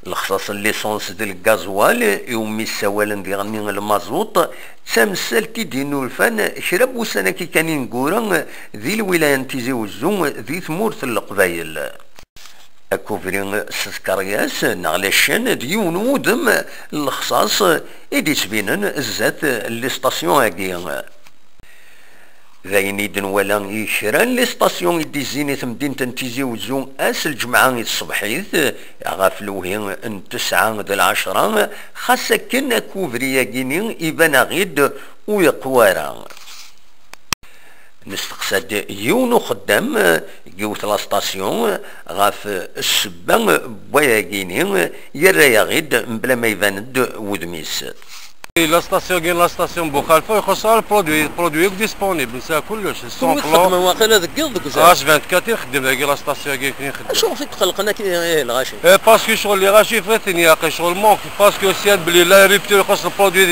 الخصاص الليسونس ديال الغازوال يومي السوالن ديالني المازوط تمثل تيدينو الفن شرب وسنة كي كان نقورا ذي الولاية تيزي وزو ذي ثمورة القبايل أكوفرين سسكرياس نغلاشان ديون ودم الخصاص إدي تبينن الزات ليستاسيون هاكي ذاين يدن ولا يشران لي ستاسيون يدي زيني مدينة تيزي وزو اس الجمعة الصبحيت غافلوهين ان 9 د 10 خاصة كنا كوفريا كيني يبان غيد ويقوارا نستقصد يونو خدام يوث لا ستاسيون غاف السبان بويا كيني يرى غيد بلا ما يباند ودميس لا ستاسيون كاين لا ستاسيون بوخالفه يخصها البرودوي ديسپونيبل نسى كلش سون بلون واقيلا ذك اش 24 يخدم هاكي لا ستاسيون كي يخدم شوف فيك تقلقنا كي الغاشي باسكو شغل اللي غاشي فاتني يا اخي شغل مونك باسكو سيان بلي لا ريبتور يخص البرودوي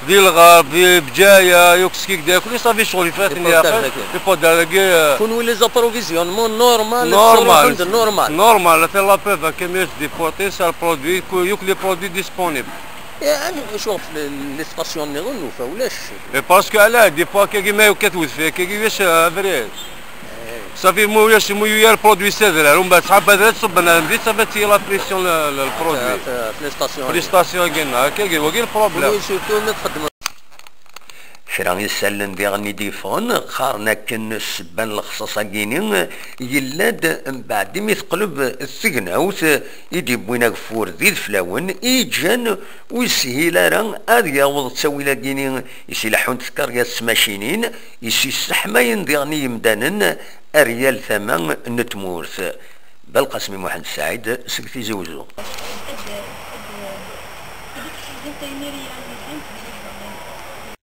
ديال الغرب بجايه يوكسكيك ديال كل صافي شغل فاتني يا اخي يبو داكي كون لي زابروفيزيونمون نورمال نورمال لا لا بيف كيميش دي بورتي سا البرودوي يوك لي برودوي ديسپونيبل يعني شوف لي ستاسيون اللي غنوفا ولاش باسكو علاه دي فوا كيما كتوز فيها كيفاش افريج صافي مولاش مويا البرودوي سافر ومن بعد تحب هذا تصب انا بديت صافي تي لا بريسيون البرودوي في لي ستاسيون كاين هكا هو كاين البروبليم سورتو ما تخدم فراني يسلن ديالني ديفون خارنا كن السبان الخصاصة كيني يلاد من بعد ما يتقلب الثقناوت يدي بوينا كفور ذي الفلاون يجان ويسهيل راه هذا يعوض تسويلا كيني يسيلحون تسكر السماشينين يسيسحماين ديالني يمدانن اريال ثمان نتمورث بالقاسم محمد سعيد سكتي زوزو